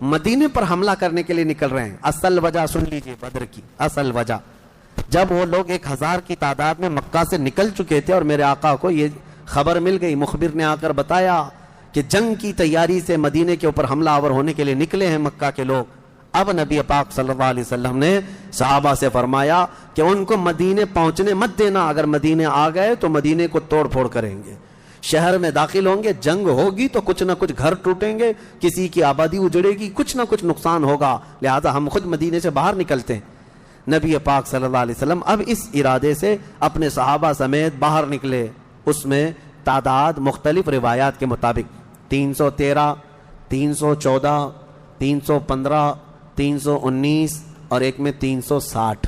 مدینے پر حملہ کرنے کے لیے نکل رہے ہیں. اصل وجہ سن لیجئے بدر کی اصل وجہ. جب وہ لوگ 1000 کی تعداد میں مکہ سے نکل چکے تھے اور میرے آقا کو یہ خبر مل گئی, مخبر نے آ کر بتایا کہ جنگ کی تیاری سے مدینے کے اوپر حملہ آور ہونے کے لیے نکلے ہیں مکہ کے لوگ. اب نبی پاک صلی اللہ علیہ وسلم نے صحابہ سے فرمایا کہ ان کو مدینے پہنچنے مت دینا, اگر مدینے آ گئے تو مدینے کو توڑ پھوڑ کریں گے, شہر میں داخل ہوں گے, جنگ ہوگی تو کچھ نہ کچھ گھر ٹوٹیں گے, کسی کی آبادی اجڑے گی, کچھ نہ کچھ نقصان ہوگا, لہذا ہم خود مدینے سے باہر نکلتے ہیں. نبی پاک صلی اللہ علیہ وسلم اب اس ارادے سے اپنے صحابہ سمیت باہر نکلے. اس میں تعداد مختلف روایات کے مطابق 313, 314, 315, 319 اور ایک میں 360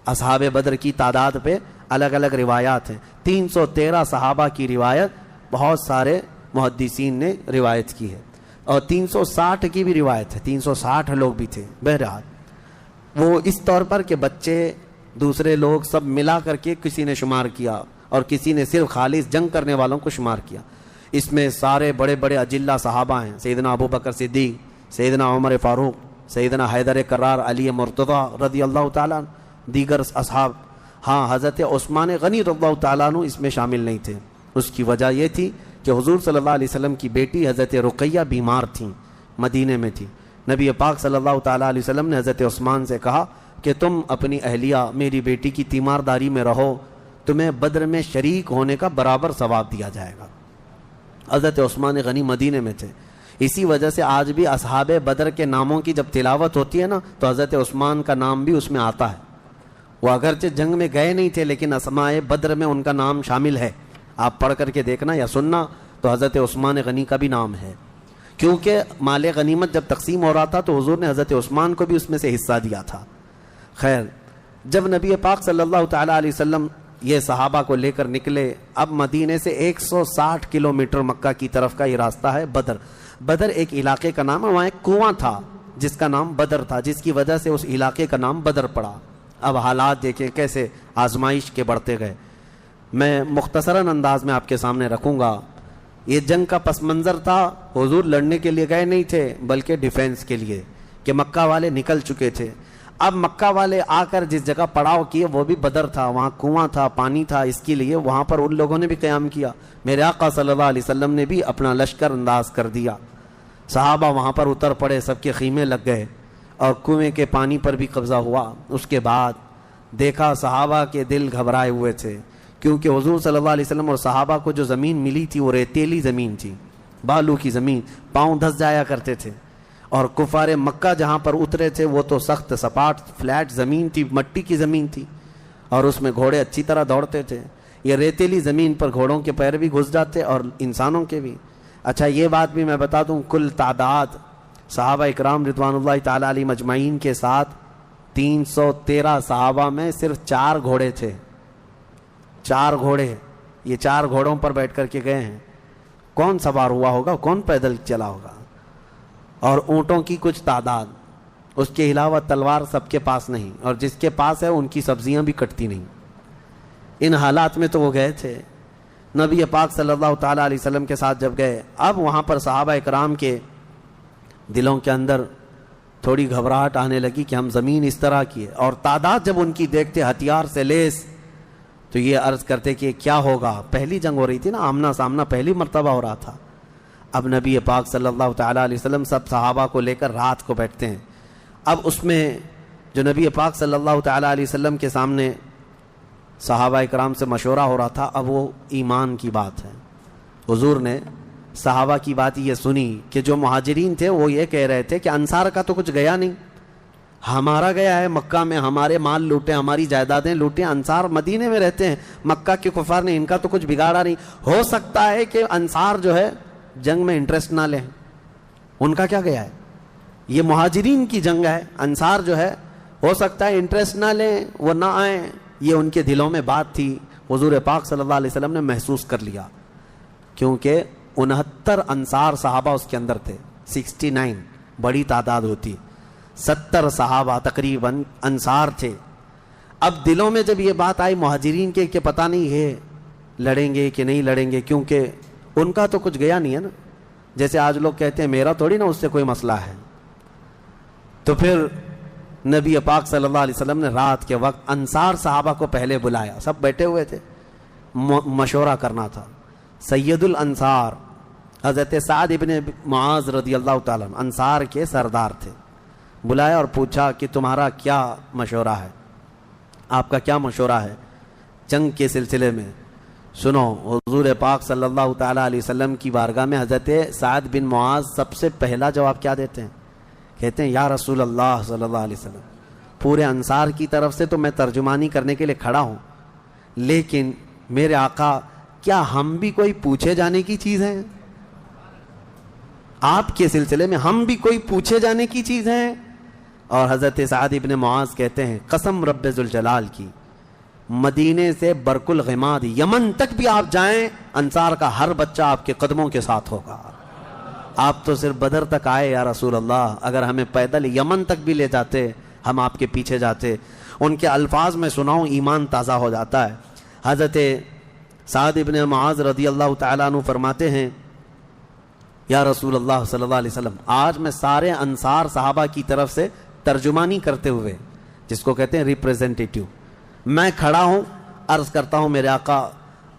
اصحاب بدر کی تعداد پہ الگ الگ روایات ہیں. 313 صحابہ کی روایت بہت سارے محدثین نے روایت کی ہے, اور 360 کی بھی روایت ہے, 360 لوگ بھی تھے. بہرحال وہ اس طور پر کہ بچے دوسرے لوگ سب ملا کر کے کسی نے شمار کیا, اور کسی نے صرف خالص جنگ کرنے والوں کو شمار کیا. اس میں سارے بڑے بڑے اجلہ صحابہ ہیں, سیدنا ابو بکر صدیق, سیدنا عمر فاروق, سیدنا حیدر کرار, علی مرتضیٰ رضی اللہ تعالیٰ, دیگر اصحاب. ہاں, حضرت عثمان غنی رضی اللہ تعالیٰ عنہ اس میں شامل نہیں تھے. اس کی وجہ یہ تھی کہ حضور صلی اللہ علیہ وسلم کی بیٹی حضرت رقیہ بیمار تھیں, مدینے میں تھی. نبی پاک صلی اللہ تعالیٰ علیہ وسلم نے حضرت عثمان سے کہا کہ تم اپنی اہلیہ میری بیٹی کی تیمارداری میں رہو, تمہیں بدر میں شریک ہونے کا برابر ثواب دیا جائے گا. حضرت عثمان غنی مدینے میں تھے. اسی وجہ سے آج بھی اصحاب بدر کے ناموں کی جب تلاوت ہوتی ہے نا, تو حضرت عثمان کا نام بھی اس میں آتا ہے. وہ اگرچہ جنگ میں گئے نہیں تھے, لیکن اسماء بدر میں ان کا نام شامل ہے. آپ پڑھ کر کے دیکھنا یا سننا تو حضرت عثمان غنی کا بھی نام ہے, کیونکہ مال غنیمت جب تقسیم ہو رہا تھا تو حضور نے حضرت عثمان کو بھی اس میں سے حصہ دیا تھا. خیر, جب نبی پاک صلی اللہ تعالیٰ علیہ وسلم یہ صحابہ کو لے کر نکلے, اب مدینے سے 160 کلومیٹر مکہ کی طرف کا یہ راستہ ہے بدر. بدر ایک علاقے کا نام ہے, وہاں ایک کنواں تھا جس کا نام بدر تھا, جس کی وجہ سے اس علاقے کا نام بدر پڑا. اب حالات دیکھیں کیسے آزمائش کے بڑھتے گئے. میں مختصراً انداز میں آپ کے سامنے رکھوں گا. یہ جنگ کا پس منظر تھا, حضور لڑنے کے لیے گئے نہیں تھے بلکہ ڈیفینس کے لیے, کہ مکہ والے نکل چکے تھے. اب مکہ والے آ کر جس جگہ پڑاؤ کیے وہ بھی بدر تھا, وہاں کنواں تھا, پانی تھا, اس کے لیے وہاں پر ان لوگوں نے بھی قیام کیا. میرے آقا صلی اللہ علیہ وسلم نے بھی اپنا لشکر انداز کر دیا. صحابہ وہاں پر اتر پڑے, سب کے خیمے لگ گئے اور کنویں کے پانی پر بھی قبضہ ہوا. اس کے بعد دیکھا صحابہ کے دل گھبرائے ہوئے تھے, کیونکہ حضور صلی اللہ علیہ وسلم اور صحابہ کو جو زمین ملی تھی وہ ریتیلی زمین تھی, بالو کی زمین, پاؤں دھس جایا کرتے تھے. اور کفار مکہ جہاں پر اترے تھے وہ تو سخت سپاٹ فلیٹ زمین تھی, مٹی کی زمین تھی, اور اس میں گھوڑے اچھی طرح دوڑتے تھے. یہ ریتیلی زمین پر گھوڑوں کے پیر بھی گھس جاتے اور انسانوں کے بھی. اچھا, یہ بات بھی میں بتا دوں, کل تعداد صحابہ اکرام رضوان اللہ تعالیٰ علیہ مجمعین کے ساتھ 313 صحابہ میں صرف 4 گھوڑے تھے. 4 گھوڑے, یہ 4 گھوڑوں پر بیٹھ کر کے گئے ہیں. کون سوار ہوا ہوگا, کون پیدل چلا ہوگا؟ اور اونٹوں کی کچھ تعداد, اس کے علاوہ تلوار سب کے پاس نہیں, اور جس کے پاس ہے ان کی سبزیاں بھی کٹتی نہیں. ان حالات میں تو وہ گئے تھے. نبی پاک صلی اللہ تعالیٰ علیہ وسلم کے ساتھ جب گئے, اب وہاں پر صحابہ اکرام کے دلوں کے اندر تھوڑی گھبراہٹ آنے لگی کہ ہم زمین اس طرح کی ہے, اور تعداد جب ان کی دیکھتے ہتھیار سے لیس, تو یہ عرض کرتے کہ کیا ہوگا. پہلی جنگ ہو رہی تھی نا, آمنا سامنا پہلی مرتبہ ہو رہا تھا. اب نبی پاک صلی اللہ تعالیٰ علیہ وسلم سب صحابہ کو لے کر رات کو بیٹھتے ہیں. اب اس میں جو نبی پاک صلی اللہ تعالیٰ علیہ وسلم کے سامنے صحابہ اکرام سے مشورہ ہو رہا تھا, اب وہ ایمان کی بات ہے. حضور نے صحابہ کی بات یہ سنی کہ جو مہاجرین تھے وہ یہ کہہ رہے تھے کہ انصار کا تو کچھ گیا نہیں, ہمارا گیا ہے مکہ میں, ہمارے مال لوٹے, ہماری جائیدادیں لوٹیں, انصار مدینے میں رہتے ہیں, مکہ کے کفار نے ان کا تو کچھ بگاڑا نہیں. ہو سکتا ہے کہ انصار جو ہے جنگ میں انٹرسٹ نہ لیں, ان کا کیا گیا ہے, یہ مہاجرین کی جنگ ہے, انصار جو ہے ہو سکتا ہے انٹرسٹ نہ لیں, وہ نہ آئیں. یہ ان کے دلوں میں بات تھی, حضور پاک صلی اللہ علیہ وسلم نے محسوس کر لیا, کیونکہ 69 انصار صحابہ اس کے اندر تھے. 69 بڑی تعداد ہوتی, 70 صحابہ تقریباً انصار تھے. اب دلوں میں جب یہ بات آئی مہاجرین کے کہ پتہ نہیں ہے لڑیں گے کہ نہیں لڑیں گے, کیونکہ ان کا تو کچھ گیا نہیں ہے نا. جیسے آج لوگ کہتے ہیں میرا تھوڑی نا اس سے کوئی مسئلہ ہے, تو پھر نبی پاک صلی اللہ علیہ وسلم نے رات کے وقت انصار صحابہ کو پہلے بلایا، سب بیٹھے ہوئے تھے، مشورہ کرنا تھا۔ سید الانصار حضرت سعد ابن معاذ رضی اللہ تعالیٰ عنہ انصار کے سردار تھے، بلایا اور پوچھا کہ تمہارا کیا مشورہ ہے، آپ کا کیا مشورہ ہے جنگ کے سلسلے میں؟ سنو، حضور پاک صلی اللہ تعالیٰ علیہ وسلم کی بارگاہ میں حضرت سعد بن معاذ سب سے پہلا جواب کیا دیتے ہیں؟ کہتے ہیں یا رسول اللہ صلی اللہ علیہ وسلم، پورے انصار کی طرف سے تو میں ترجمانی کرنے کے لیے کھڑا ہوں، لیکن میرے آقا کیا ہم بھی کوئی پوچھے جانے کی چیز ہیں؟ آپ کے سلسلے میں ہم بھی کوئی پوچھے جانے کی چیز ہیں؟ اور حضرت سعد ابن معاذ کہتے ہیں قسم رب ذوالجلال کی، مدینے سے برق الغماد یمن تک بھی آپ جائیں، انصار کا ہر بچہ آپ کے قدموں کے ساتھ ہوگا۔ آپ تو صرف بدر تک آئے یا رسول اللہ، اگر ہمیں پیدل یمن تک بھی لے جاتے ہم آپ کے پیچھے جاتے۔ ان کے الفاظ میں سناؤں، ایمان تازہ ہو جاتا ہے۔ حضرت سعد ابن معاذ رضی اللہ تعالیٰ عنہ فرماتے ہیں یا رسول اللہ صلی اللہ علیہ وسلم، آج میں سارے انصار صحابہ کی طرف سے ترجمانی کرتے ہوئے، جس کو کہتے ہیں ریپریزنٹیٹیو، میں کھڑا ہوں، عرض کرتا ہوں میرے آقا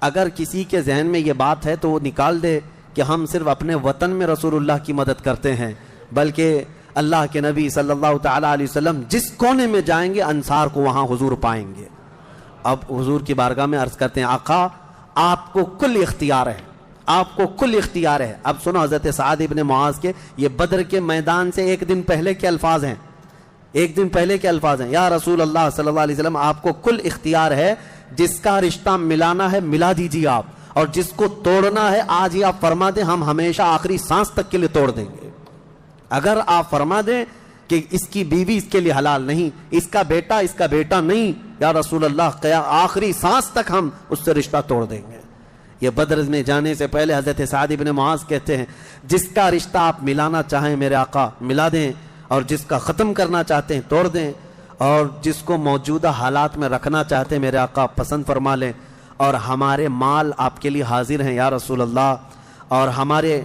اگر کسی کے ذہن میں یہ بات ہے تو وہ نکال دے کہ ہم صرف اپنے وطن میں رسول اللہ کی مدد کرتے ہیں، بلکہ اللہ کے نبی صلی اللہ تعالیٰ علیہ وسلم جس کونے میں جائیں گے انصار کو وہاں حضور پائیں گے۔ اب حضور کی بارگاہ میں عرض کرتے ہیں آقا آپ کو کل اختیار ہے، آپ کو کل اختیار ہے۔ اب سنو حضرت سعد ابن معاذ کے یہ بدر کے میدان سے ایک دن پہلے کے الفاظ ہیں، ایک دن پہلے کے الفاظ ہیں، یا رسول اللہ صلی اللہ علیہ وسلم آپ کو کل اختیار ہے، جس کا رشتہ ملانا ہے ملا دیجیے آپ، اور جس کو توڑنا ہے آج ہی آپ فرما دیں، ہم ہمیشہ آخری سانس تک کے لیے توڑ دیں گے۔ اگر آپ فرما دیں کہ اس کی بیوی اس کے لیے حلال نہیں، اس کا بیٹا نہیں، یا رسول اللہ آخری سانس تک ہم اس سے رشتہ توڑ دیں گے۔ یہ بدر میں جانے سے پہلے حضرت سعد ابن معاذ کہتے ہیں جس کا رشتہ آپ ملانا چاہیں میرے آقا ملا دیں، اور جس کا ختم کرنا چاہتے ہیں توڑ دیں، اور جس کو موجودہ حالات میں رکھنا چاہتے ہیں میرے آقا پسند فرما لیں، اور ہمارے مال آپ کے لیے حاضر ہیں یا رسول اللہ، اور ہمارے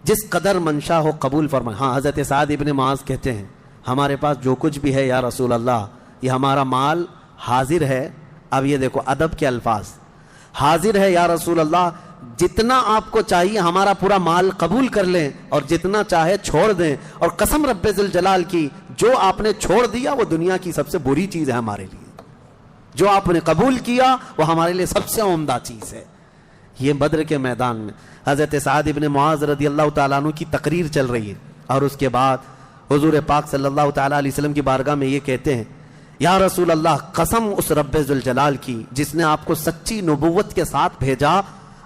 جس قدر منشا ہو قبول فرمائیں۔ ہاں حضرت سعد ابن معاذ کہتے ہیں ہمارے پاس جو کچھ بھی ہے یا رسول اللہ یہ ہمارا مال حاضر ہے۔ اب یہ دیکھو ادب کے الفاظ، حاضر ہے یا رسول اللہ، جتنا آپ کو چاہیے ہمارا پورا مال قبول کر لیں اور جتنا چاہے چھوڑ دیں، اور قسم رب ذوالجلال کی جو آپ نے چھوڑ دیا وہ دنیا کی سب سے بری چیز ہے ہمارے لیے، جو آپ نے قبول کیا وہ ہمارے لیے سب سے عمدہ چیز ہے۔ یہ بدر کے میدان میں حضرت سعد ابن معاذ رضی اللہ تعالیٰ عنہ کی تقریر چل رہی ہے، اور اس کے بعد حضور پاک صلی اللہ تعالیٰ علیہ وسلم کی بارگاہ میں یہ کہتے ہیں یا رسول اللہ قسم اس رب ذوالجلال کی جس نے آپ کو سچی نبوت کے ساتھ بھیجا،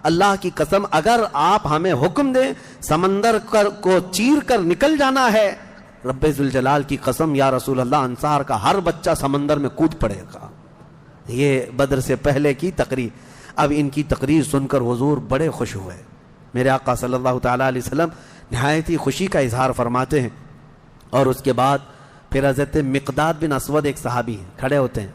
اللہ کی قسم اگر آپ ہمیں حکم دیں سمندر کو چیر کر نکل جانا ہے، رب ذوالجلال کی قسم یا رسول اللہ انصار کا ہر بچہ سمندر میں کود پڑے گا۔ یہ بدر سے پہلے کی تقریر۔ اب ان کی تقریر سن کر حضور بڑے خوش ہوئے، میرے آقا صلی اللہ تعالیٰ علیہ وسلم نہایت ہی خوشی کا اظہار فرماتے ہیں، اور اس کے بعد پھر حضرت مقداد بن اسود ایک صحابی ہیں کھڑے ہوتے ہیں،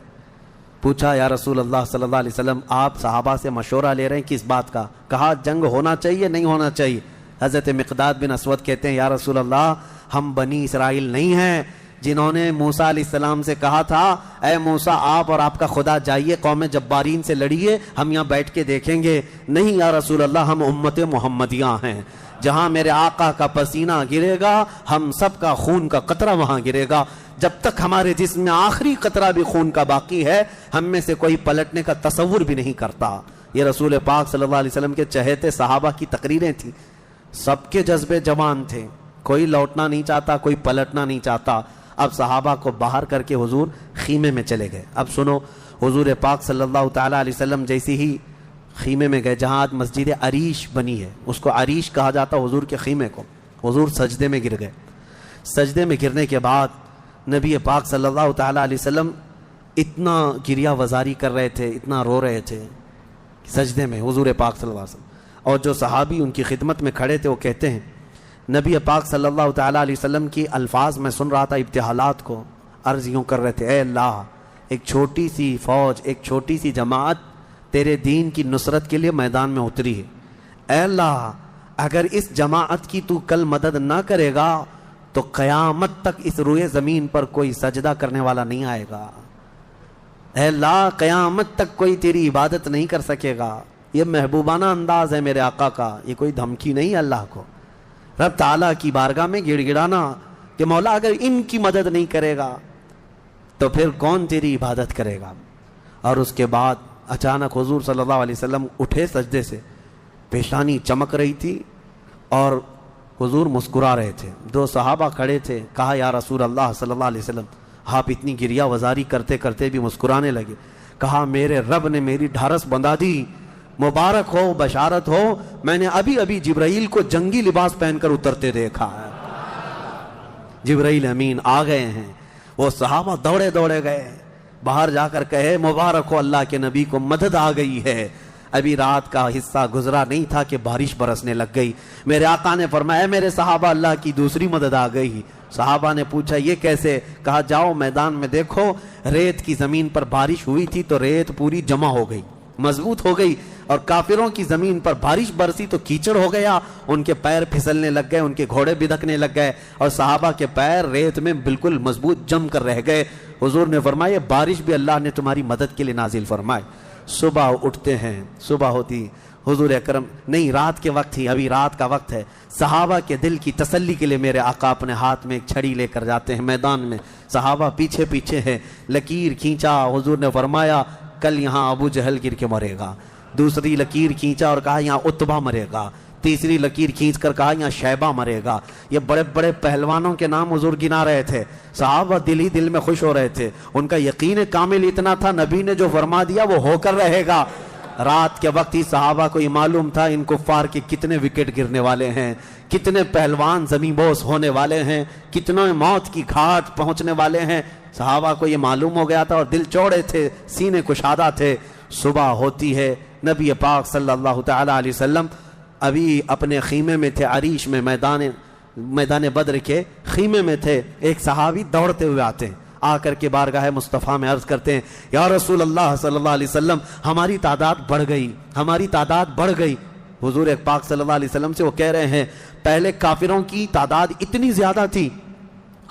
پوچھا یا رسول اللہ صلی اللہ علیہ وسلم آپ صحابہ سے مشورہ لے رہے ہیں کس بات کا؟ کہا جنگ ہونا چاہیے نہیں ہونا چاہیے؟ حضرت مقداد بن اسود کہتے ہیں یا رسول اللہ ہم بنی اسرائیل نہیں ہیں جنہوں نے موسیٰ علیہ السلام سے کہا تھا اے موسیٰ آپ اور آپ کا خدا جائیے قوم جبارین سے لڑیے، ہم یہاں بیٹھ کے دیکھیں گے۔ نہیں یا رسول اللہ ہم امت محمدیہ ہیں، جہاں میرے آقا کا پسینہ گرے گا ہم سب کا خون کا قطرہ وہاں گرے گا، جب تک ہمارے جسم میں آخری قطرہ بھی خون کا باقی ہے ہم میں سے کوئی پلٹنے کا تصور بھی نہیں کرتا۔ یہ رسول پاک صلی اللہ علیہ وسلم کے چہیتے صحابہ کی تقریریں تھیں، سب کے جذبے جوان تھے، کوئی لوٹنا نہیں چاہتا، کوئی پلٹنا نہیں چاہتا۔ اب صحابہ کو باہر کر کے حضور خیمے میں چلے گئے۔ اب سنو حضور پاک صلی اللہ تعالیٰ علیہ وسلم جیسی ہی خیمے میں گئے جہاں آج مسجد عریش بنی ہے، اس کو عریش کہا جاتا حضور کے خیمے کو، حضور سجدے میں گر گئے۔ سجدے میں گرنے کے بعد نبی پاک صلی اللہ تعالیٰ علیہ وسلم اتنا گریہ وزاری کر رہے تھے، اتنا رو رہے تھے سجدے میں حضور پاک صلی اللہ علیہ وسلم، اور جو صحابی ان کی خدمت میں کھڑے تھے وہ کہتے ہیں نبی پاک صلی اللہ تعالیٰ علیہ وسلم کی الفاظ میں سن رہا تھا ابتحالات کو، عرض یوں کر رہے تھے اے اللہ ایک چھوٹی سی فوج، ایک چھوٹی سی جماعت تیرے دین کی نصرت کے لیے میدان میں اتری ہے، اے اللہ اگر اس جماعت کی تو کل مدد نہ کرے گا تو قیامت تک اس روئے زمین پر کوئی سجدہ کرنے والا نہیں آئے گا. اے اللہ قیامت تک کوئی تیری عبادت نہیں کر سکے گا. یہ محبوبانہ انداز ہے میرے آقا کا, یہ کوئی دھمکی نہیں ہے اللہ کو. رب تعالیٰ کی بارگاہ میں گڑ گڑانا کہ مولا اگر ان کی مدد نہیں کرے گا تو پھر کون تیری عبادت کرے گا. اور اس کے بعد اچانک حضور صلی اللہ علیہ وسلم اٹھے سجدے سے, پیشانی چمک رہی تھی اور حضور مسکرا رہے تھے. دو صحابہ کھڑے تھے, کہا یا رسول اللہ صلی اللہ علیہ وسلم آپ اتنی گریہ وزاری کرتے کرتے بھی مسکرانے لگے. کہا میرے رب نے میری ڈھارس بندھا دی, مبارک ہو, بشارت ہو, میں نے ابھی ابھی جبرائیل کو جنگی لباس پہن کر اترتے دیکھا ہے. جبرائیل امین آ گئے ہیں. وہ صحابہ دوڑے دوڑے گئے, باہر جا کر کہے مبارک ہو اللہ کے نبی کو مدد آ گئی ہے. ابھی رات کا حصہ گزرا نہیں تھا کہ بارش برسنے لگ گئی. میرے آقا نے فرمایا میرے صحابہ اللہ کی دوسری مدد آ گئی. صحابہ نے پوچھا یہ کیسے؟ کہا جاؤ میدان میں دیکھو, ریت کی زمین پر بارش ہوئی تھی تو ریت پوری جمع ہو گئی, مضبوط ہو گئی, اور کافروں کی زمین پر بارش برسی تو کیچڑ ہو گیا, ان کے پیر پھسلنے لگ گئے, ان کے گھوڑے بدکنے لگ گئے, اور صحابہ کے پیر ریت میں بالکل مضبوط جم کر رہ گئے. حضور نے فرمایا بارش بھی اللہ نے تمہاری مدد کے لیے نازل فرمائے. صبح اٹھتے ہیں, صبح ہوتی, حضور اکرم نہیں رات کے وقت ہی, ابھی رات کا وقت ہے. صحابہ کے دل کی تسلی کے لیے میرے آقا اپنے ہاتھ میں ایک چھڑی لے کر جاتے ہیں میدان میں. صحابہ پیچھے پیچھے ہیں, لکیر کھینچا, حضور نے فرمایا کل یہاں ابو جہل گر کے مرے گا. دوسری لکیر کھینچا اور کہا یہاں عتبہ مرے گا. تیسری لکیر کھینچ کر کہا یہاں شیبہ مرے گا. یہ بڑے بڑے پہلوانوں کے نام حضور گنا رہے تھے. صحابہ دل ہی دل میں خوش ہو رہے تھے, ان کا یقین کامل اتنا تھا نبی نے جو فرما دیا وہ ہو کر رہے گا. رات کے وقت ہی صحابہ کو یہ معلوم تھا ان کفار کے کتنے وکٹ گرنے والے ہیں, کتنے پہلوان زمین بوس ہونے والے ہیں, کتنے موت کی گھاٹ پہنچنے والے ہیں. صحابہ کو یہ معلوم ہو گیا تھا اور دل چوڑے تھے, سینے کشادہ تھے. صبح ہوتی ہے, نبی پاک صلی اللہ تعالی علیہ وسلم ابھی اپنے خیمے میں تھے, عریش میں, میدان بدر کے خیمے میں تھے. ایک صحابی دوڑتے ہوئے آتے ہیں, آ کر کے بارگاہ مصطفیٰ میں عرض کرتے ہیں یا رسول اللہ صلی اللہ علیہ وسلم ہماری تعداد بڑھ گئی, ہماری تعداد بڑھ گئی. حضور پاک صلی اللہ علیہ وسلم سے وہ کہہ رہے ہیں پہلے کافروں کی تعداد اتنی زیادہ تھی,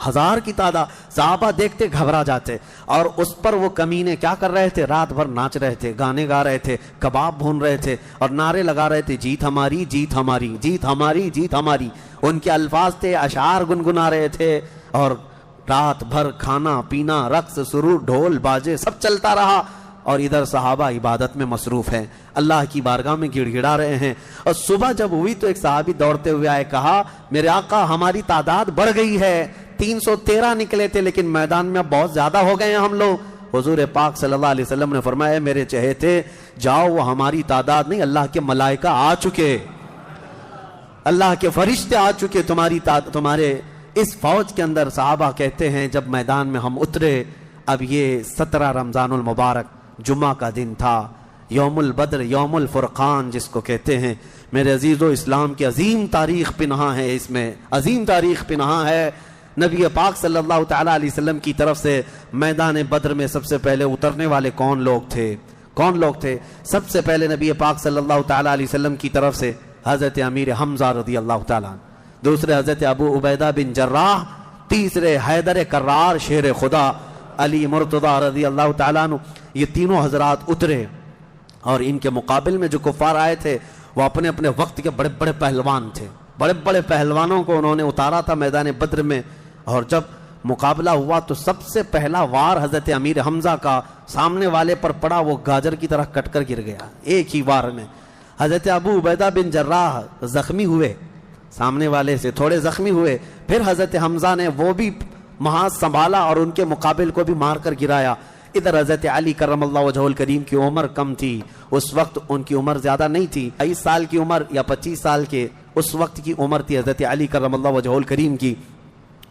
1000 کی تعداد. صحابہ دیکھتے گھبرا جاتے, اور اس پر وہ کمینے کیا کر رہے تھے, رات بھر ناچ رہے تھے, گانے گا رہے تھے, کباب بھون رہے تھے, اور نعرے لگا رہے تھے جیت ہماری, جیت ہماری, جیت ہماری, جیت ہماری. ان کے الفاظ تھے, اشعار گنگنا رہے تھے, اور رات بھر کھانا پینا, رقص سرور, ڈھول باجے سب چلتا رہا. اور ادھر صحابہ عبادت میں مصروف ہیں, اللہ کی بارگاہ میں گڑ گڑا رہے ہیں. اور صبح جب ہوئی تو ایک صحابی دوڑتے ہوئے آئے, کہا میرے آقا ہماری تعداد بڑھ گئی ہے, 313 نکلے تھے لیکن میدان میں اب بہت زیادہ ہو گئے ہیں ہم لوگ. حضور پاک صلی اللہ علیہ وسلم نے فرمایا میرے چہیتے جاؤ, وہ ہماری تعداد نہیں, اللہ کے ملائکہ آ چکے, اللہ کے فرشتے آ چکے تمہارے اس فوج کے اندر. صحابہ کہتے ہیں جب میدان میں ہم اترے, اب یہ 17 رمضان المبارک جمعہ کا دن تھا, یوم البدر, یوم الفرقان جس کو کہتے ہیں. میرے عزیزو, اسلام کی عظیم تاریخ پنہاں ہے, اس میں عظیم تاریخ پنہاں ہے. نبی پاک صلی اللہ تعالی علیہ وسلم کی طرف سے میدان بدر میں سب سے پہلے اترنے والے کون لوگ تھے؟ سب سے پہلے نبی پاک صلی اللہ تعالی علیہ وسلم کی طرف سے حضرت امیر حمزہ رضی اللہ تعالیٰ, دوسرے حضرت ابو عبیدہ بن جراح, تیسرے حیدر کرار شیر خدا علی مرتضی رضی اللہ تعالیٰ عنہ. یہ تینوں حضرات اترے, اور ان کے مقابل میں جو کفار آئے تھے وہ اپنے اپنے وقت کے بڑے بڑے پہلوان تھے. بڑے بڑے پہلوانوں کو انہوں نے اتارا تھا میدان بدر میں, اور جب مقابلہ ہوا تو سب سے پہلا وار حضرت امیر حمزہ کا سامنے والے پر پڑا, وہ گاجر کی طرح کٹ کر گر گیا ایک ہی وار میں. حضرت ابو عبیدہ بن جراح زخمی ہوئے, سامنے والے سے تھوڑے زخمی ہوئے, پھر حضرت حمزہ نے وہ بھی محاذ سنبھالا اور ان کے مقابل کو بھی مار کر گرایا. ادھر حضرت علی کرم اللہ وجہہ الکریم کی عمر کم تھی, اس وقت ان کی عمر زیادہ نہیں تھی, 22 سال کی عمر یا 25 سال کے اس وقت کی عمر تھی حضرت علی کرم اللہ وجہہ الکریم کی.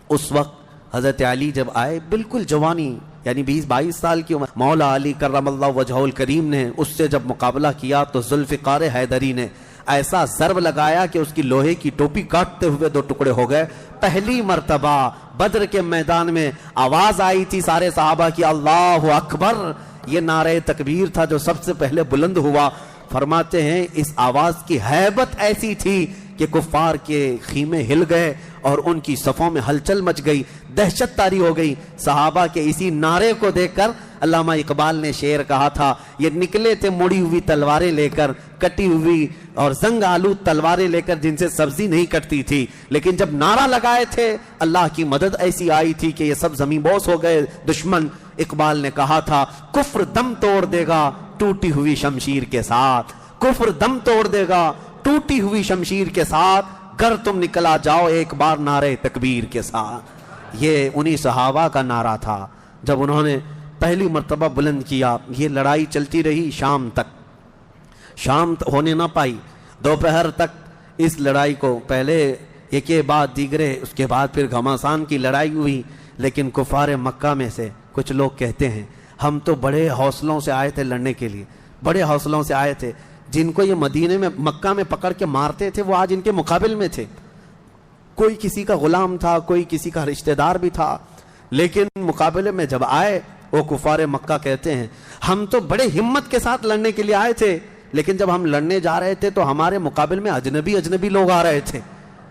اس وقت حضرت علی جب آئے بالکل جوانی, یعنی 20-22 سال کی عمر, مولا علی کرم اللہ وجہہ الکریم نے اس سے جب مقابلہ کیا تو ذوالفقار حیدری نے ایسا ضرب لگایا کہ اس کی لوہے کی ٹوپی کاٹتے ہوئے 2 ٹکڑے ہو گئے. پہلی مرتبہ بدر کے میدان میں آواز آئی تھی سارے صحابہ کی اللہ اکبر, یہ نعرہ تکبیر تھا جو سب سے پہلے بلند ہوا. فرماتے ہیں اس آواز کی ہیبت ایسی تھی کہ کفار کے خیمے ہل گئے اور ان کی صفوں میں ہلچل مچ گئی، دہشت طاری ہو گئی۔ صحابہ کے اسی نعرے کو دیکھ کر علامہ اقبال نے شعر کہا تھا، یہ نکلے تھے مڑی ہوئی تلواریں لے کر، کٹی ہوئی اور زنگ آلود تلواریں لے کر جن سے سبزی نہیں کٹتی تھی، لیکن جب نعرہ لگائے تھے اللہ کی مدد ایسی آئی تھی کہ یہ سب زمین بوس ہو گئے دشمن۔ اقبال نے کہا تھا، کفر دم توڑ دے گا ٹوٹی ہوئی شمشیر کے ساتھ، کفر دم توڑ دے گا ٹوٹی ہوئی شمشیر کے ساتھ، گر تم نکلا جاؤ ایک بار نعرے تکبیر کے ساتھ۔ یہ انہی صحابہ کا نعرہ تھا جب انہوں نے پہلی مرتبہ بلند کیا۔ یہ لڑائی چلتی رہی شام تک، شام ہونے نہ پائی، دوپہر تک اس لڑائی کو پہلے ایک بعد دیگرے، اس کے بعد پھر گھمسان کی لڑائی ہوئی۔ لیکن کفار مکہ میں سے کچھ لوگ کہتے ہیں ہم تو بڑے حوصلوں سے آئے تھے لڑنے کے لیے، بڑے حوصلوں سے آئے تھے، جن کو یہ مدینے میں مکہ میں پکڑ کے مارتے تھے وہ آج ان کے مقابل میں تھے، کوئی کسی کا غلام تھا، کوئی کسی کا رشتہ دار بھی تھا، لیکن مقابلے میں جب آئے وہ کفار مکہ کہتے ہیں ہم تو بڑے ہمت کے ساتھ لڑنے کے لیے آئے تھے، لیکن جب ہم لڑنے جا رہے تھے تو ہمارے مقابل میں اجنبی لوگ آ رہے تھے،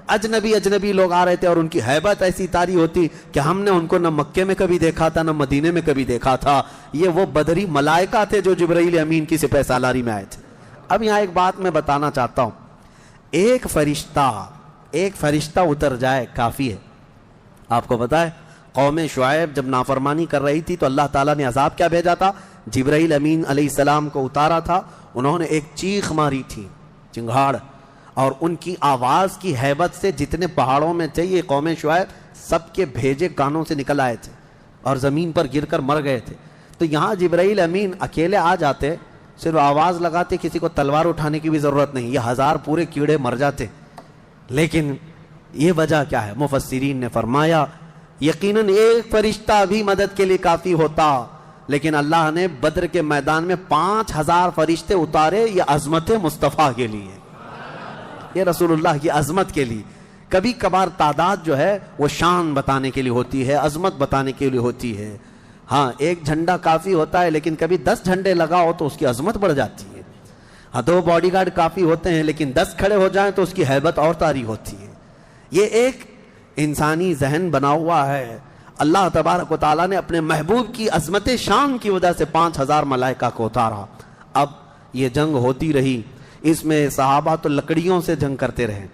اجنبی لوگ آ رہے تھے، اور ان کی ہیبت ایسی طاری ہوتی کہ ہم نے ان کو نہ مکے میں کبھی دیکھا تھا نہ مدینے میں کبھی دیکھا تھا۔ یہ وہ بدری ملائکہ تھے جو جبرائیل امین کی سپہ سالاری میں آئے تھے۔ اب یہاں ایک بات میں بتانا چاہتا ہوں، ایک فرشتہ اتر جائے کافی ہے۔ آپ کو پتا ہے قوم شعیب جب نافرمانی کر رہی تھی تو اللہ تعالیٰ نے عذاب کیا بھیجا تھا؟ جبرائیل امین علیہ السلام کو اتارا تھا، انہوں نے ایک چیخ ماری تھی، چنگھاڑ، اور ان کی آواز کی ہیبت سے جتنے پہاڑوں میں تھے یہ قوم شعیب سب کے بھیجے کانوں سے نکل آئے تھے اور زمین پر گر کر مر گئے تھے۔ تو یہاں جبرائیل امین اکیلے آ جاتے، صرف آواز لگاتے، کسی کو تلوار اٹھانے کی بھی ضرورت نہیں، یہ 1000 پورے کیڑے مر جاتے۔ لیکن یہ وجہ کیا ہے؟ مفسرین نے فرمایا یقیناً ایک فرشتہ بھی مدد کے لیے کافی ہوتا، لیکن اللہ نے بدر کے میدان میں 5000 فرشتے اتارے، یہ عظمت مصطفیٰ کے لیے، یہ رسول اللہ کی عظمت کے لیے۔ کبھی کبھار تعداد جو ہے وہ شان بتانے کے لیے ہوتی ہے، عظمت بتانے کے لیے ہوتی ہے۔ ہاں ایک جھنڈا کافی ہوتا ہے، لیکن کبھی 10 جھنڈے لگاؤ تو اس کی عظمت بڑھ جاتی ہے۔ ہاں 2 باڈی گارڈ کافی ہوتے ہیں، لیکن 10 کھڑے ہو جائیں تو اس کی ہیبت اور طاری ہوتی ہے۔ یہ ایک انسانی ذہن بنا ہوا ہے۔ اللہ تبارک و تعالیٰ نے اپنے محبوب کی عظمت شان کی وجہ سے 5000 ملائکہ کو اتارا۔ اب یہ جنگ ہوتی رہی، اس میں صحابہ تو لکڑیوں سے جنگ کرتے رہے،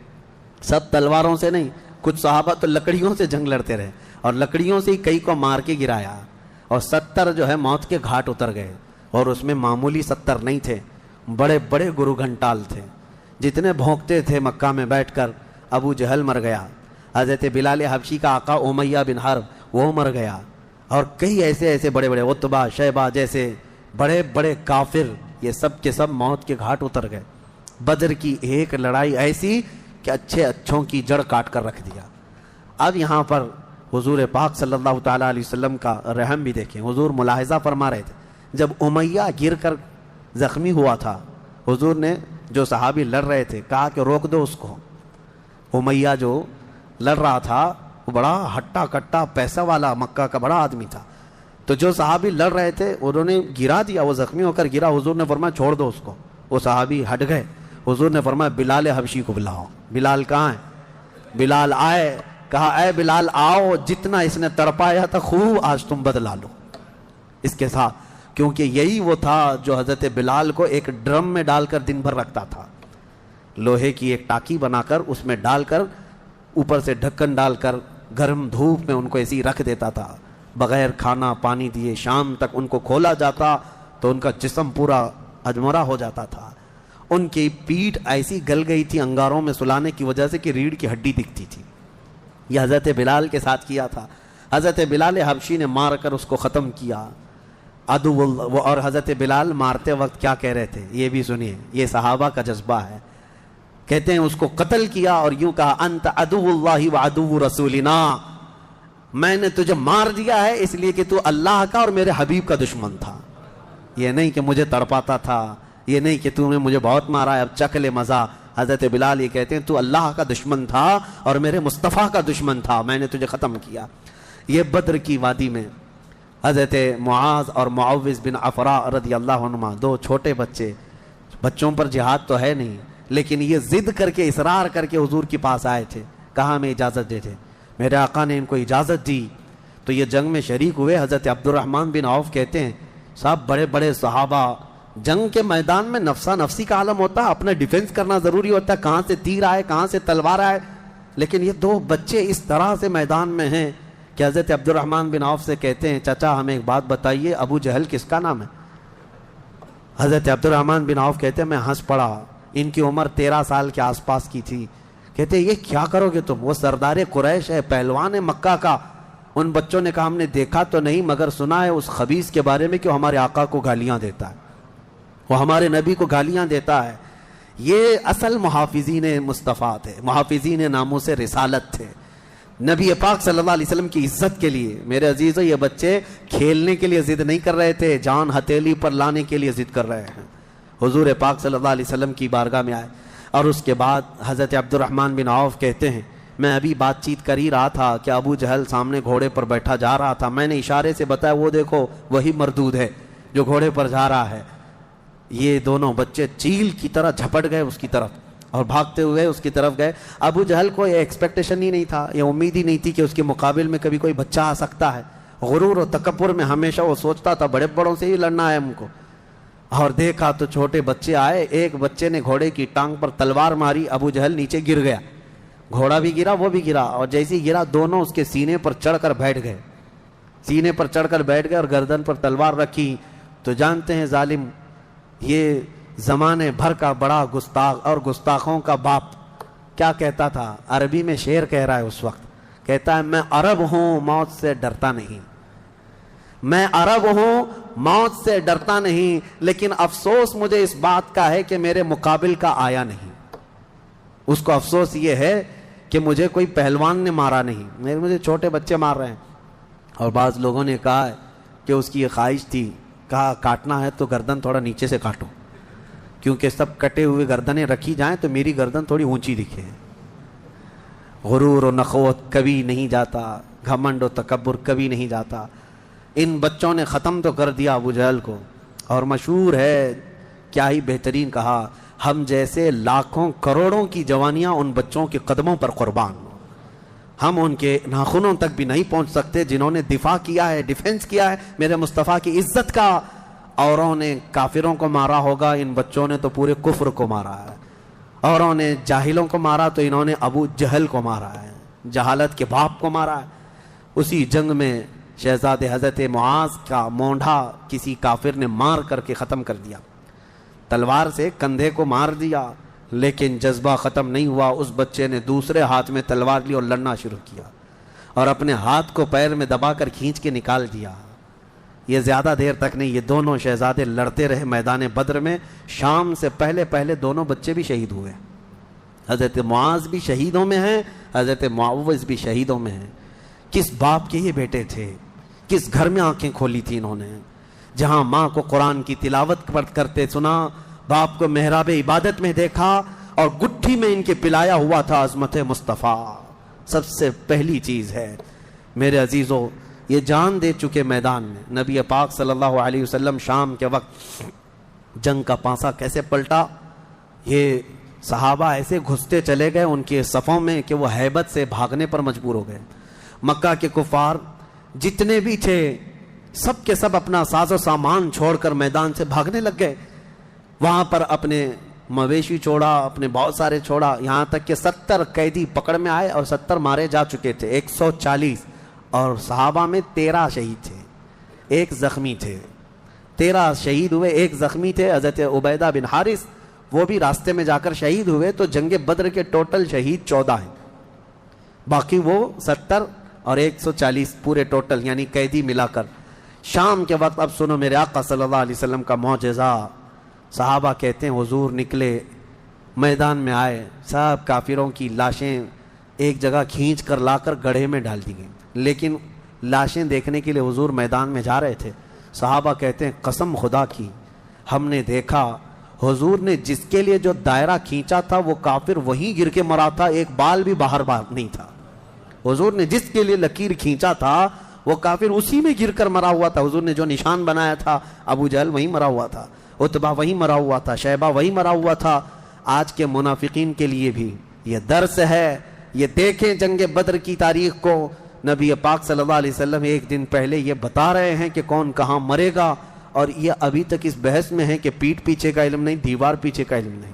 سب تلواروں سے نہیں، کچھ صحابہ تو لکڑیوں سے جنگ لڑتے رہے، اور لکڑیوں سے ہی کئی کو مار کے گرایا، اور 70 جو ہے موت کے گھاٹ اتر گئے۔ اور اس میں معمولی 70 نہیں تھے، بڑے بڑے گرو گھنٹال تھے، جتنے بھونکتے تھے مکہ میں بیٹھ کر۔ ابو جہل مر گیا، حضرت بلال حبشی کا آقا امیہ بن حرب وہ مر گیا، اور کئی ایسے بڑے بڑے عتبہ شیبہ جیسے بڑے بڑے کافر، یہ سب کے سب موت کے گھاٹ اتر گئے۔ بدر کی ایک لڑائی ایسی کہ اچھوں کی جڑ کاٹ کر رکھ دیا۔ اب یہاں پر حضور پاک صلی اللہ تعالیٰ علیہ وسلم کا رحم بھی دیکھیں۔ حضور ملاحظہ فرما رہے تھے، جب امیہ گر کر زخمی ہوا تھا، حضور نے جو صحابی لڑ رہے تھے کہا کہ روک دو اس کو۔ امیہ جو لڑ رہا تھا وہ بڑا ہٹا کٹا پیسہ والا مکہ کا بڑا آدمی تھا، تو جو صحابی لڑ رہے تھے انہوں نے گرا دیا، وہ زخمی ہو کر گرا، حضور نے فرمایا چھوڑ دو اس کو۔ وہ صحابی ہٹ گئے، حضور نے فرمایا بلال حبشی کو بلاؤ۔ بلال کہاں ہے؟ بلال آئے، کہا اے بلال آؤ، جتنا اس نے تڑپایا تھا خوب آج تم بدلا لو اس کے ساتھ، کیونکہ یہی وہ تھا جو حضرت بلال کو ایک ڈرم میں ڈال کر دن بھر رکھتا تھا، لوہے کی ایک ٹاکی بنا کر اس میں ڈال کر اوپر سے ڈھکن ڈال کر گرم دھوپ میں ان کو ایسی رکھ دیتا تھا، بغیر کھانا پانی دیے شام تک ان کو کھولا جاتا تو ان کا جسم پورا اجمرا ہو جاتا تھا۔ ان کی پیٹھ ایسی گل گئی تھی انگاروں میں سلانے کی وجہ سے کہ ریڑھ کی ہڈی دکھتی تھی۔ یہ حضرت بلال کے ساتھ کیا تھا، حضرت بلال حبشی نے مار کر اس کو ختم کیا۔ اور حضرت بلال مارتے وقت کیا کہہ رہے تھے یہ بھی سنیے، یہ صحابہ کا جذبہ ہے۔ کہتے ہیں اس کو قتل کیا اور یوں کہا انت عدو اللہ وعدو رسولنا، میں نے تجھے مار دیا ہے اس لیے کہ تو اللہ کا اور میرے حبیب کا دشمن تھا، یہ نہیں کہ مجھے تڑپاتا تھا، یہ نہیں کہ تو نے مجھے بہت مارا ہے اب چکھ لے مزہ۔ حضرت بلال یہ کہتے ہیں تو اللہ کا دشمن تھا اور میرے مصطفیٰ کا دشمن تھا، میں نے تجھے ختم کیا۔ یہ بدر کی وادی میں حضرت معاذ اور معوذ بن عفراء رضی اللہ عنہما، 2 چھوٹے بچوں پر جہاد تو ہے نہیں، لیکن یہ ضد کر کے اصرار کر کے حضور کے پاس آئے تھے، کہا ہمیں اجازت دیتے. میرے آقا نے ان کو اجازت دی تو یہ جنگ میں شریک ہوئے. حضرت عبد الرحمن بن عوف کہتے ہیں صاحب بڑے بڑے صحابہ جنگ کے میدان میں نفسا نفسی کا عالم ہوتا ہے, اپنا ڈیفنس کرنا ضروری ہوتا ہے, کہاں سے تیر آئے کہاں سے تلوار آئے, لیکن یہ دو بچے اس طرح سے میدان میں ہیں کہ حضرت عبد الرحمن بن عوف سے کہتے ہیں چچا ہمیں ایک بات بتائیے, ابو جہل کس کا نام ہے؟ حضرت عبد الرحمن بن عوف کہتے ہیں میں ہنس پڑا, ان کی عمر 13 سال کے آس پاس کی تھی. کہتے ہیں یہ کیا کرو گے تم؟ وہ سردار قریش ہے, پہلوان ہے مکہ کا. ان بچوں نے کہا ہم نے دیکھا تو نہیں مگر سنا ہے اس خبیث کے بارے میں کہ وہ ہمارے آقا کو گالیاں دیتا ہے, وہ ہمارے نبی کو گالیاں دیتا ہے. یہ اصل محافظین مصطفیٰ تھے, محافظین ناموس رسالت تھے. نبی پاک صلی اللہ علیہ وسلم کی عزت کے لیے. میرے عزیزو یہ بچے کھیلنے کے لیے ضد نہیں کر رہے تھے, جان ہتھیلی پر لانے کے لیے ضد کر رہے ہیں. حضور پاک صلی اللہ علیہ وسلم کی بارگاہ میں آئے اور اس کے بعد حضرت عبد الرحمن بن عوف کہتے ہیں میں ابھی بات چیت کر ہی رہا تھا کہ ابو جہل سامنے گھوڑے پر بیٹھا جا رہا تھا, میں نے اشارے سے بتایا وہ دیکھو وہی مردود ہے جو گھوڑے پر جا رہا ہے. یہ دونوں بچے چیل کی طرح جھپٹ گئے اس کی طرف اور بھاگتے ہوئے اس کی طرف گئے. ابو جہل کو یہ ایکسپیکٹیشن ہی نہیں تھا, یہ امید ہی نہیں تھی کہ اس کے مقابل میں کبھی کوئی بچہ آ سکتا ہے. غرور و تکبر میں ہمیشہ وہ سوچتا تھا بڑے بڑوں سے ہی لڑنا ہے ہم کو. اور دیکھا تو چھوٹے بچے آئے, ایک بچے نے گھوڑے کی ٹانگ پر تلوار ماری, ابو جہل نیچے گر گیا, گھوڑا بھی گرا وہ بھی گرا, اور جیسے ہی گرا دونوں اس کے سینے پر چڑھ کر بیٹھ گئے, سینے پر چڑھ کر بیٹھ گئے اور گردن پر تلوار رکھی. تو جانتے ہیں ظالم یہ زمانے بھر کا بڑا گستاخ اور گستاخوں کا باپ کیا کہتا تھا, عربی میں شعر کہہ رہا ہے اس وقت, کہتا ہے میں عرب ہوں موت سے ڈرتا نہیں, میں عرب ہوں موت سے ڈرتا نہیں, لیکن افسوس مجھے اس بات کا ہے کہ میرے مقابل کا آیا نہیں. اس کو افسوس یہ ہے کہ مجھے کوئی پہلوان نے مارا نہیں, مجھے چھوٹے بچے مار رہے ہیں. اور بعض لوگوں نے کہا کہ اس کی یہ خواہش تھی, کہا کاٹنا ہے تو گردن تھوڑا نیچے سے کاٹو, کیونکہ سب کٹے ہوئے گردنیں رکھی جائیں تو میری گردن تھوڑی اونچی دکھے. غرور و نخوت کبھی نہیں جاتا, گھمنڈ و تکبر کبھی نہیں جاتا. ان بچوں نے ختم تو کر دیا ابو جہل کو. اور مشہور ہے, کیا ہی بہترین کہا, ہم جیسے لاکھوں کروڑوں کی جوانیاں ان بچوں کے قدموں پر قربان, ہم ان کے ناخنوں تک بھی نہیں پہنچ سکتے جنہوں نے دفاع کیا ہے, ڈیفنس کیا ہے میرے مصطفیٰ کی عزت کا. اوروں نے کافروں کو مارا ہوگا, ان بچوں نے تو پورے کفر کو مارا ہے. اوروں نے جاہلوں کو مارا تو انہوں نے ابو جہل کو مارا ہے, جہالت کے باپ کو مارا ہے. اسی جنگ میں شہزادے حضرت معاذ کا مونڈھا کسی کافر نے مار کر کے ختم کر دیا, تلوار سے کندھے کو مار دیا, لیکن جذبہ ختم نہیں ہوا. اس بچے نے دوسرے ہاتھ میں تلوار لی اور لڑنا شروع کیا, اور اپنے ہاتھ کو پیر میں دبا کر کھینچ کے نکال دیا. یہ زیادہ دیر تک نہیں, یہ دونوں شہزادے لڑتے رہے میدان بدر میں. شام سے پہلے دونوں بچے بھی شہید ہوئے. حضرت معاذ بھی شہیدوں میں ہیں, حضرت معوذ بھی شہیدوں میں ہیں. کس باپ کے یہ بیٹے تھے, کس گھر میں آنکھیں کھولی تھی انہوں نے, جہاں ماں کو قرآن کی تلاوت کرتے سنا, باپ کو محراب عبادت میں دیکھا, اور گٹھی میں ان کے پلایا ہوا تھا عظمت مصطفیٰ. سب سے پہلی چیز ہے میرے عزیزو, یہ جان دے چکے میدان میں. نبی پاک صلی اللہ علیہ وسلم شام کے وقت جنگ کا پانسا کیسے پلٹا, یہ صحابہ ایسے گھستے چلے گئے ان کے صفوں میں کہ وہ ہیبت سے بھاگنے پر مجبور ہو گئے. مکہ کے کفار جتنے بھی تھے سب کے سب اپنا ساز و سامان چھوڑ کر میدان سے بھاگنے لگ گئے. وہاں پر اپنے مویشی چھوڑا, اپنے بہت سارے چھوڑا, یہاں تک کہ 70 قیدی پکڑ میں آئے اور 70 مارے جا چکے تھے, 140. اور صحابہ میں 13 شہید تھے, 1 زخمی تھے. 13 شہید ہوئے, 1 زخمی تھے. حضرت عبیدہ بن حارث وہ بھی راستے میں جا کر شہید ہوئے. تو جنگ بدر کے ٹوٹل شہید 14 ہیں, باقی وہ 70 اور 140 پورے ٹوٹل یعنی قیدی ملا کر. شام کے وقت اب سنو میرے آقا صلی اللہ علیہ وسلم کا معجزہ. صحابہ کہتے ہیں حضور نکلے, میدان میں آئے, سب کافروں کی لاشیں ایک جگہ کھینچ کر لا کر گڑھے میں ڈال دی گئیں, لیکن لاشیں دیکھنے کے لیے حضور میدان میں جا رہے تھے. صحابہ کہتے ہیں قسم خدا کی ہم نے دیکھا حضور نے جس کے لیے جو دائرہ کھینچا تھا وہ کافر وہیں گر کے مرا تھا, ایک بال بھی باہر نہیں تھا. حضور نے جس کے لیے لکیر کھینچا تھا وہ کافر اسی میں گر کر مرا ہوا تھا. حضور نے جو نشان بنایا تھا ابو جہل وہیں مرا ہوا تھا, عتبہ وہیں مرا ہوا تھا, شیبہ وہیں مرا ہوا تھا. آج کے منافقین کے لیے بھی یہ درس ہے, یہ دیکھیں جنگ بدر کی تاریخ کو، نبی پاک صلی اللہ علیہ وسلم ایک دن پہلے یہ بتا رہے ہیں کہ کون کہاں مرے گا، اور یہ ابھی تک اس بحث میں ہے کہ پیٹ پیچھے کا علم نہیں، دیوار پیچھے کا علم نہیں،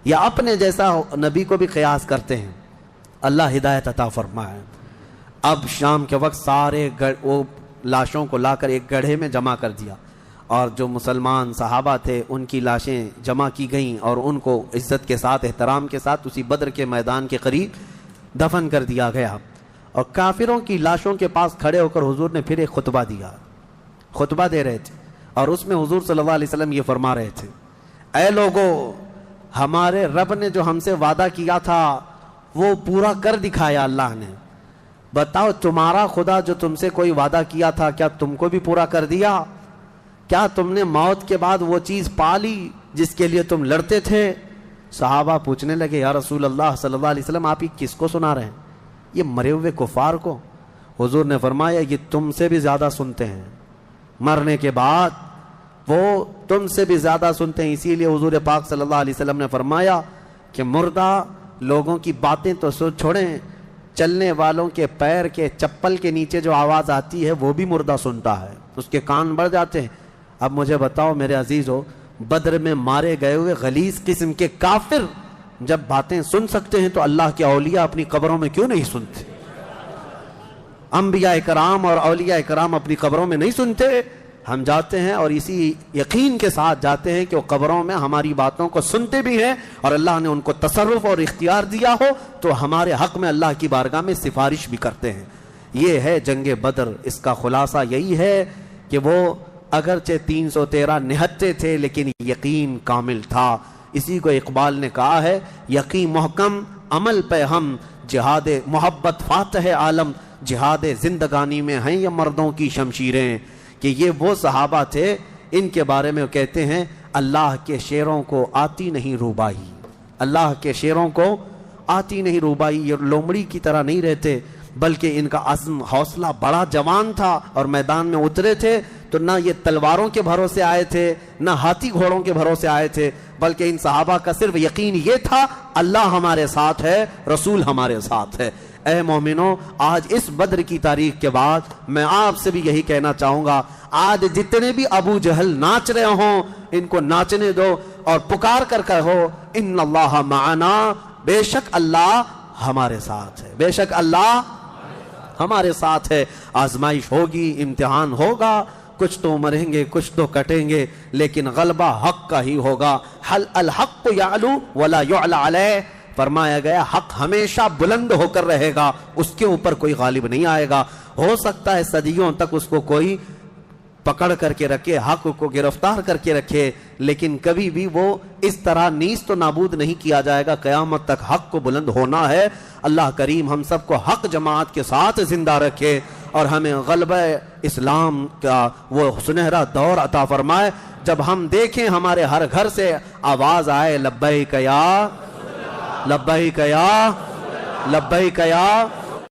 یا اپنے جیسا نبی کو بھی قیاس کرتے ہیں۔ اللہ ہدایت عطا فرمائے۔ اب شام کے وقت سارے وہ لاشوں کو لا کر ایک گڑھے میں جمع کر دیا، اور جو مسلمان صحابہ تھے ان کی لاشیں جمع کی گئیں اور ان کو عزت کے ساتھ، احترام کے ساتھ اسی بدر کے میدان کے قریب دفن کر دیا گیا۔ اور کافروں کی لاشوں کے پاس کھڑے ہو کر حضور نے پھر ایک خطبہ دیا، خطبہ دے رہے تھے، اور اس میں حضور صلی اللہ علیہ وسلم یہ فرما رہے تھے، اے لوگو، ہمارے رب نے جو ہم سے وعدہ کیا تھا وہ پورا کر دکھایا اللہ نے۔ بتاؤ تمہارا خدا جو تم سے کوئی وعدہ کیا تھا کیا تم کو بھی پورا کر دیا؟ کیا تم نے موت کے بعد وہ چیز پا لی جس کے لیے تم لڑتے تھے؟ صحابہ پوچھنے لگے، یا رسول اللہ صلی اللہ علیہ وسلم آپ ہی کس کو سنا رہے ہیں؟ یہ مرے ہوئے کفار کو۔ حضور نے فرمایا یہ تم سے بھی زیادہ سنتے ہیں، مرنے کے بعد وہ تم سے بھی زیادہ سنتے ہیں۔ اسی لیے حضور پاک صلی اللہ علیہ وسلم نے فرمایا کہ مردہ لوگوں کی باتیں تو چھوڑیں، چلنے والوں کے پیر کے چپل کے نیچے جو آواز آتی ہے وہ بھی مردہ سنتا ہے، اس کے کان بڑھ جاتے ہیں۔ اب مجھے بتاؤ میرے عزیزو، بدر میں مارے گئے ہوئے غلیظ قسم کے کافر جب باتیں سن سکتے ہیں تو اللہ کے اولیاء اپنی قبروں میں کیوں نہیں سنتے؟ انبیاء کرام اور اولیاء کرام اپنی قبروں میں نہیں سنتے؟ ہم جاتے ہیں اور اسی یقین کے ساتھ جاتے ہیں کہ وہ قبروں میں ہماری باتوں کو سنتے بھی ہیں، اور اللہ نے ان کو تصرف اور اختیار دیا ہو تو ہمارے حق میں اللہ کی بارگاہ میں سفارش بھی کرتے ہیں۔ یہ ہے جنگ بدر۔ اس کا خلاصہ یہی ہے کہ وہ اگرچہ 313 نہتے تھے لیکن یقین کامل تھا۔ اسی کو اقبال نے کہا ہے، یقین محکم عمل پہ ہم، جہاد محبت فاتح عالم، جہاد زندگانی میں ہیں یہ مردوں کی شمشیریں۔ کہ یہ وہ صحابہ تھے، ان کے بارے میں وہ کہتے ہیں اللہ کے شیروں کو آتی نہیں روبائی، اللہ کے شیروں کو آتی نہیں روبائی۔ یہ لومڑی کی طرح نہیں رہتے بلکہ ان کا عزم حوصلہ بڑا جوان تھا، اور میدان میں اترے تھے تو نہ یہ تلواروں کے بھروسے آئے تھے نہ ہاتھی گھوڑوں کے بھروسے آئے تھے، بلکہ ان صحابہ کا صرف یقین یہ تھا اللہ ہمارے ساتھ ہے، رسول ہمارے ساتھ ہے۔ اے مومنوں، آج اس بدر کی تاریخ کے بعد میں آپ سے بھی یہی کہنا چاہوں گا، آج جتنے بھی ابو جہل ناچ رہے ہوں ان کو ناچنے دو، اور پکار کر کہو ان اللہ معنا، بے شک اللہ ہمارے ساتھ ہے، بے شک اللہ ہمارے ساتھ ہے۔ آزمائش ہوگی، امتحان ہوگا، کچھ تو مریں گے کچھ تو کٹیں گے، لیکن غلبہ حق کا ہی ہوگا۔ حل الحق یعلو ولا یعلی علیہ، فرمایا گیا حق ہمیشہ بلند ہو کر رہے گا، اس کے اوپر کوئی غالب نہیں آئے گا۔ ہو سکتا ہے صدیوں تک اس کو کوئی پکڑ کر کے رکھے، حق کو گرفتار کر کے رکھے، لیکن کبھی بھی وہ اس طرح نیست و نابود نہیں کیا جائے گا۔ قیامت تک حق کو بلند ہونا ہے۔ اللہ کریم ہم سب کو حق جماعت کے ساتھ زندہ رکھے، اور ہمیں غلبہ اسلام کا وہ سنہرا دور عطا فرمائے جب ہم دیکھیں ہمارے ہر گھر سے آواز آئے لبیک یا لبیک یا لبیک یا